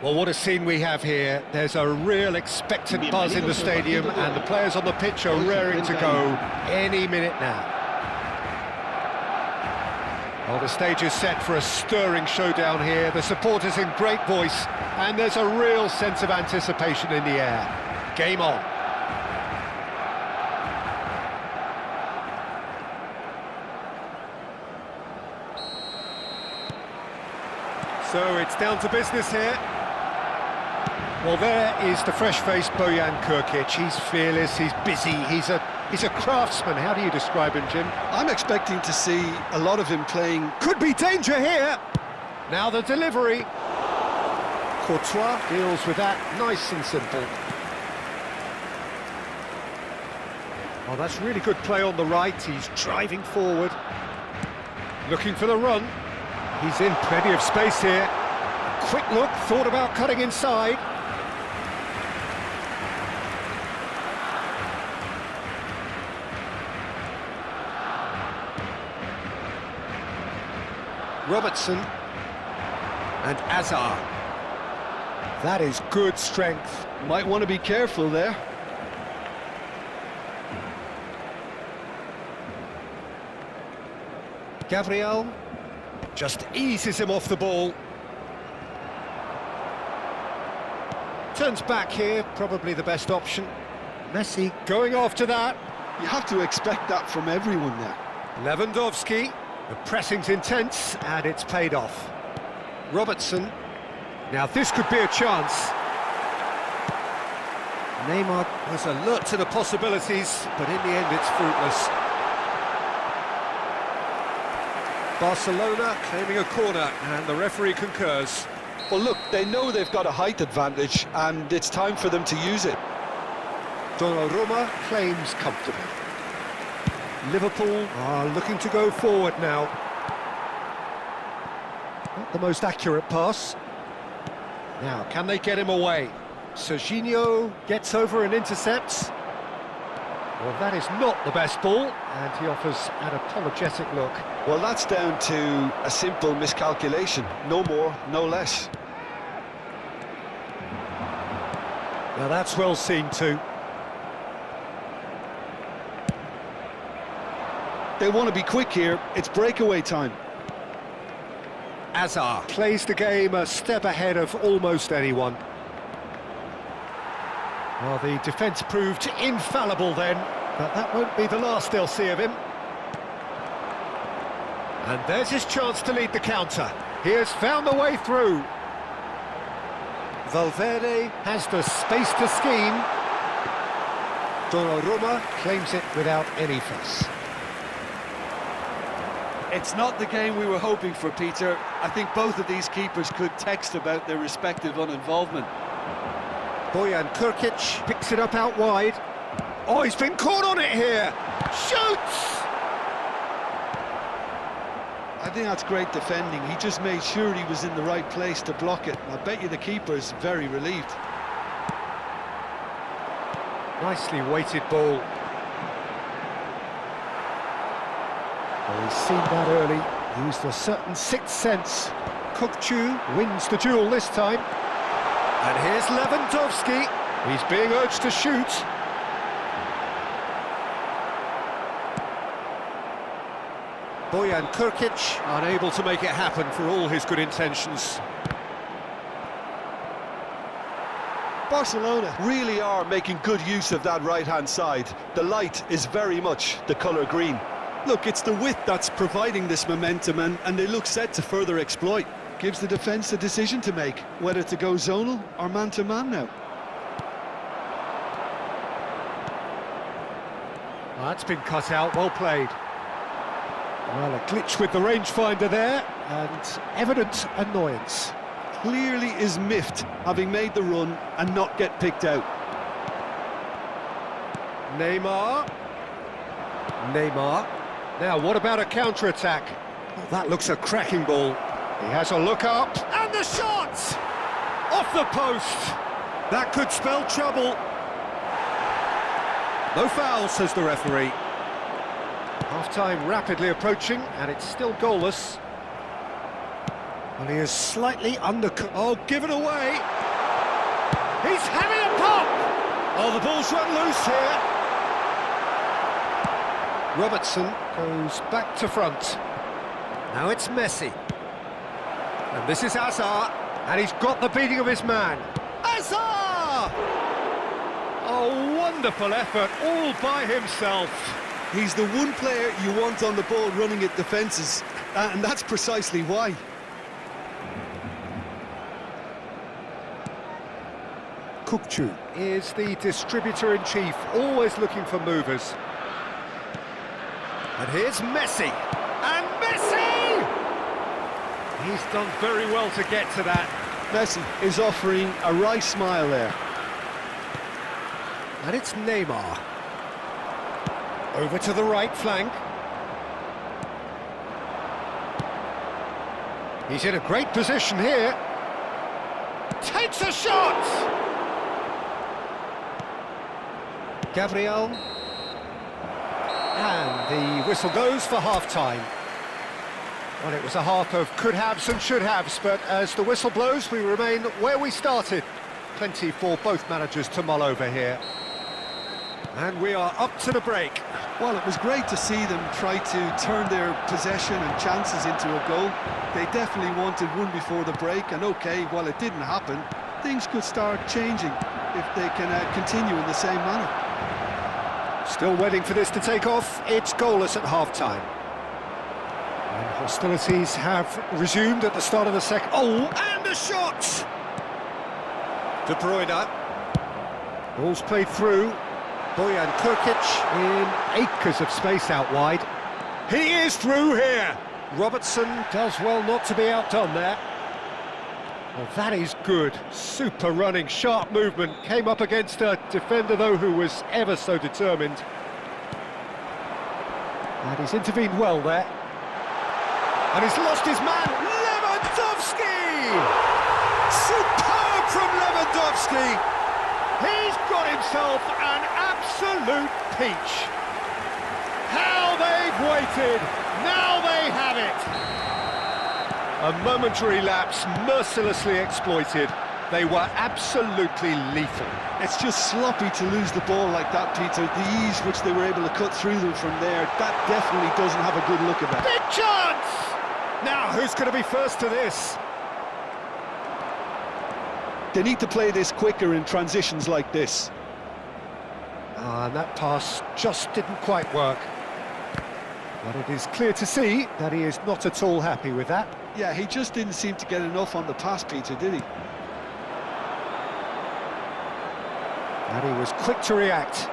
Well, what a scene we have here. There's a real expectant buzz in the stadium, and the players on the pitch are raring to go any minute now. Well, the stage is set for a stirring showdown here. The supporters in great voice, and there's a real sense of anticipation in the air. Game on. So it's down to business here. Well, there is the fresh-faced Bojan Krkic. He's fearless, he's busy, he's a craftsman. How do you describe him, Jim? I'm expecting to see a lot of him playing. Could be danger here. Now the delivery. Courtois deals with that nice and simple. Oh, that's really good play on the right. He's driving forward. Looking for the run. He's in plenty of space here. Quick look, thought about cutting inside. Robertson and Azar. That is good strength. Might want to be careful there. Gabriel just eases him off the ball. Turns back here, probably the best option. Messi going after that. You have to expect that from everyone there. Lewandowski, the pressing's intense, and it's paid off. Robertson, now this could be a chance. Neymar was alert to the possibilities, but in the end it's fruitless. Barcelona claiming a corner, and the referee concurs. Well, look, they know they've got a height advantage, and it's time for them to use it. Donnarumma claims comfortably. Liverpool are looking to go forward now. Not the most accurate pass. Now, can they get him away? Serginho gets over and intercepts. Well, that is not the best ball, and he offers an apologetic look. Well, that's down to a simple miscalculation. No more, no less. Now, that's well seen too. They want to be quick here. It's breakaway time. Azar plays the game a step ahead of almost anyone. Well, the defence proved infallible then, but that won't be the last they'll see of him. And there's his chance to lead the counter. He has found the way through. Valverde has the space to scheme. Donnarumma claims it without any fuss. It's not the game we were hoping for, Peter. I think both of these keepers could text about their respective uninvolvement. Bojan Krkic picks it up out wide. Oh, he's been caught on it here. Shoots! I think that's great defending. He just made sure he was in the right place to block it. I bet you the keeper's very relieved. Nicely weighted ball. Well, he's seen that early, used a certain sixth sense. Kukçu wins the duel this time. And here's Lewandowski. He's being urged to shoot. Bojan Krkic unable to make it happen for all his good intentions. Barcelona really are making good use of that right-hand side. The light is very much the colour green. Look, it's the width that's providing this momentum, and they look set to further exploit. Gives the defence a decision to make, whether to go zonal or man-to-man now. Well, that's been cut out, well played. Well, a glitch with the rangefinder there, and evident annoyance. Clearly is miffed, having made the run and not get picked out. Neymar. Now, what about a counter-attack? Well, that looks a cracking ball. He has a look up, and the shot! Off the post! That could spell trouble. No foul, says the referee. Half-time rapidly approaching, and it's still goalless. Well, he is slightly under... Oh, given away! He's having a pop! Oh, the ball's run loose here. Robertson goes back to front. Now it's Messi. And this is Hazard, and he's got the beating of his man. Hazard! A wonderful effort, all by himself. He's the one player you want on the ball running at defences, and that's precisely why. Kukçu is the distributor-in-chief, always looking for movers. And here's Messi. And Messi! He's done very well to get to that. Messi is offering a wry smile there. And it's Neymar. Over to the right flank. He's in a great position here. Takes a shot! Gabriel. And the whistle goes for half-time. Well, it was a half of could-haves and should-haves, but as the whistle blows, we remain where we started. Plenty for both managers to mull over here. And we are up to the break. Well, it was great to see them try to turn their possession and chances into a goal. They definitely wanted one before the break, and okay, while it didn't happen, things could start changing if they can continue in the same manner. Still waiting for this to take off. It's goalless at half-time. And hostilities have resumed at the start of the second. Oh, and a shot! De Bruyne. Ball's played through. Bojan Krkić in acres of space out wide. He is through here. Robertson does well not to be outdone there. Well, that is good. Super running, sharp movement. Came up against a defender, though, who was ever so determined. And he's intervened well there. And he's lost his man, Lewandowski! Superb from Lewandowski! He's got himself an absolute peach. How they've waited, now they have it. A momentary lapse, mercilessly exploited. They were absolutely lethal. It's just sloppy to lose the ball like that, Peter. The ease which they were able to cut through them from there, that definitely doesn't have a good look about it. Big chance! Now, who's going to be first to this? They need to play this quicker in transitions like this. And that pass just didn't quite work. But it is clear to see that he is not at all happy with that. Yeah, he just didn't seem to get enough on the pass, Peter, did he? And he was quick to react.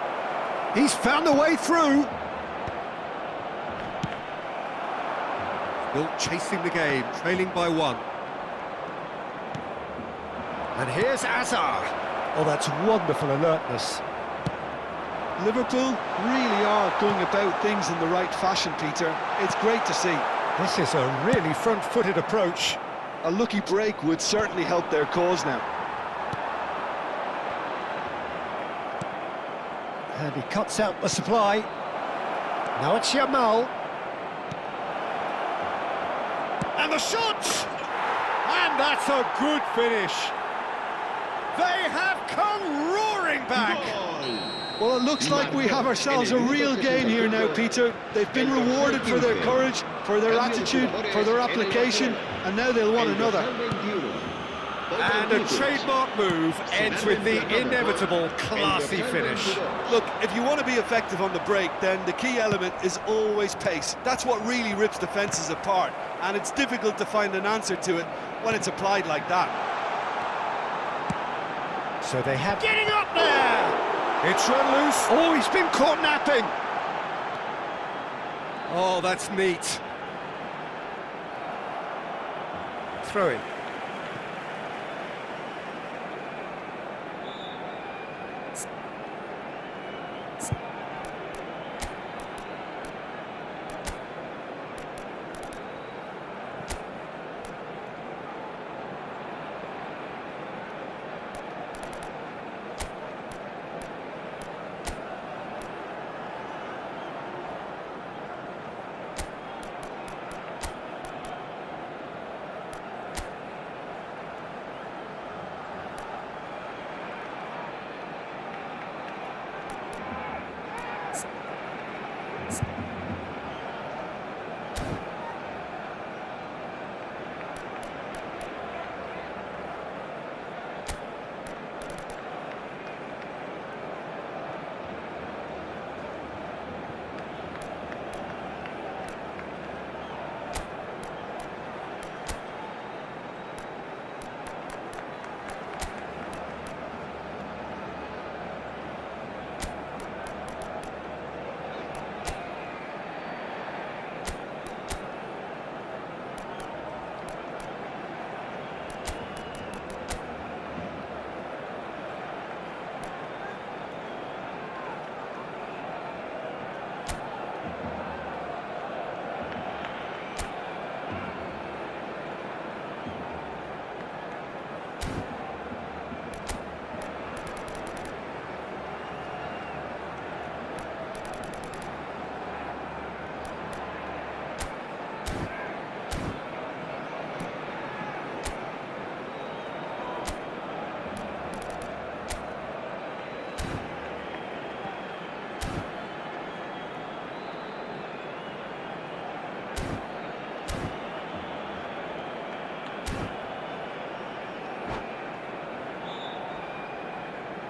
He's found a way through. Still chasing the game, trailing by one. And here's Hazard. Oh, that's wonderful alertness. Liverpool really are going about things in the right fashion, Peter. It's great to see. This is a really front-footed approach. A lucky break would certainly help their cause now. And he cuts out the supply. Now it's Yamal. And the shot! And that's a good finish. They have come roaring back. Well, it looks like we have ourselves a real game here now, Peter. They've been rewarded for their courage, for their attitude, for their application, and now they'll want another. And a trademark move ends with the inevitable classy finish. Look, if you want to be effective on the break, then the key element is always pace. That's what really rips defences apart, and it's difficult to find an answer to it when it's applied like that. So they have... Getting up there! It's run loose. Oh, he's been caught napping. Oh, that's neat. Throw in.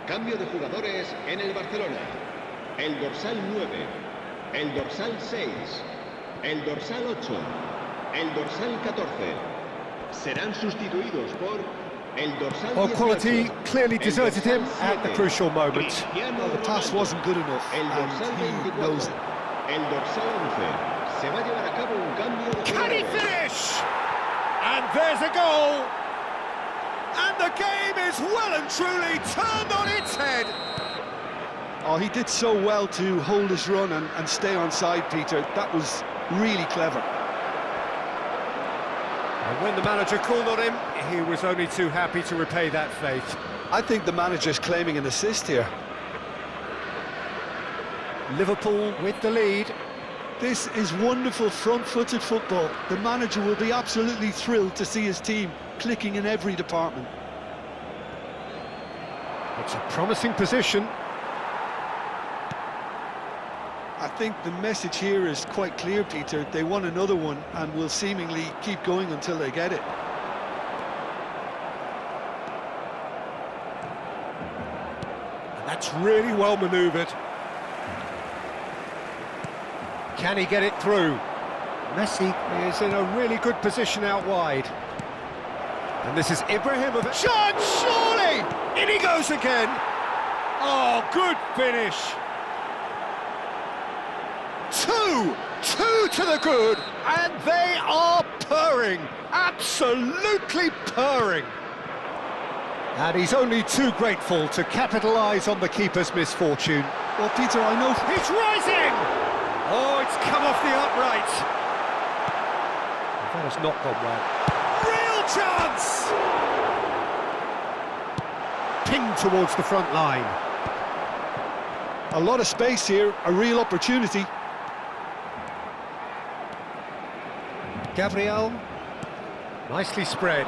Cambio de jugadores en el Barcelona. El dorsal 9, el dorsal 6, el dorsal 8, el dorsal 14. Serán sustituidos por el dorsal 18. Well, quality clearly deserted him at the crucial moment. Well, the pass wasn't good enough, El dorsal and he 24, knows it. el dorsal 11. Se va a llevar a cabo un cambio de Can he jugadores. finish? And there's a goal! And the game is well and truly turned on its head. Oh, he did so well to hold his run and stay on side, Peter. That was really clever. And when the manager called on him, he was only too happy to repay that faith. I think the manager's claiming an assist here. Liverpool with the lead. This is wonderful front-footed football. The manager will be absolutely thrilled to see his team clicking in every department. It's a promising position. I think the message here is quite clear, Peter. They want another one and will seemingly keep going until they get it. And that's really well manoeuvred. Can he get it through? Messi is in a really good position out wide. And this is Ibrahimovic. Shot, surely! In he goes again. Oh, good finish. Two to the good, and they are purring, absolutely purring. And he's only too grateful to capitalise on the keeper's misfortune. Well, Peter, I know... He's rising! Oh, it's come off the upright. That has not gone well. Real chance! Pinged towards the front line. A lot of space here, a real opportunity. Gabriel, nicely spread.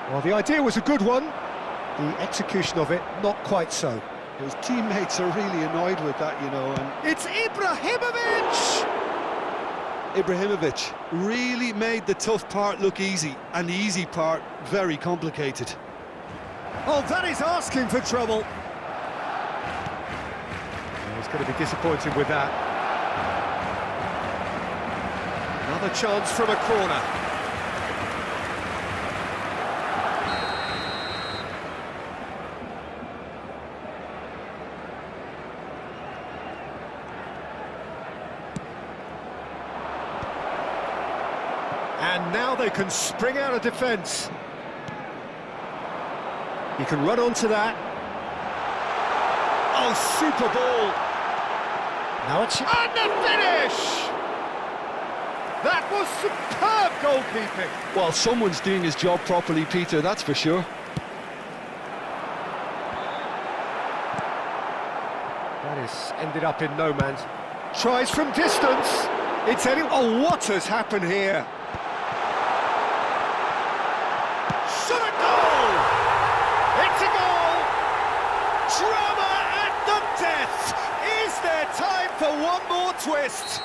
Well, the idea was a good one. The execution of it, not quite so. His teammates are really annoyed with that, you know. And It's Ibrahimovic! Ibrahimovic really made the tough part look easy, and the easy part very complicated. Oh, that is asking for trouble. He's going to be disappointed with that. Another chance from a corner. And now they can spring out of defence. He can run onto that. Oh, super ball. Now it's... And the finish! That was superb goalkeeping. Well, someone's doing his job properly, Peter, that's for sure. That is ended up in no man's. Tries from distance. It's any... Oh, what has happened here? Shot a goal! It's a goal! Drama at the death! Is there time for one more twist.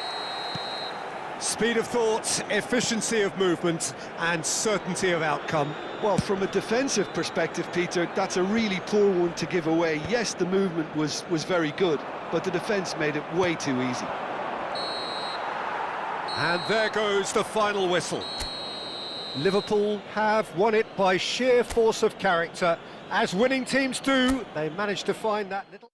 Speed of thought, efficiency of movement, and certainty of outcome. Well, from a defensive perspective, Peter, that's a really poor one to give away. Yes, the movement was very good, but the defence made it way too easy. And there goes the final whistle. Liverpool have won it by sheer force of character. As winning teams do, they managed to find that little...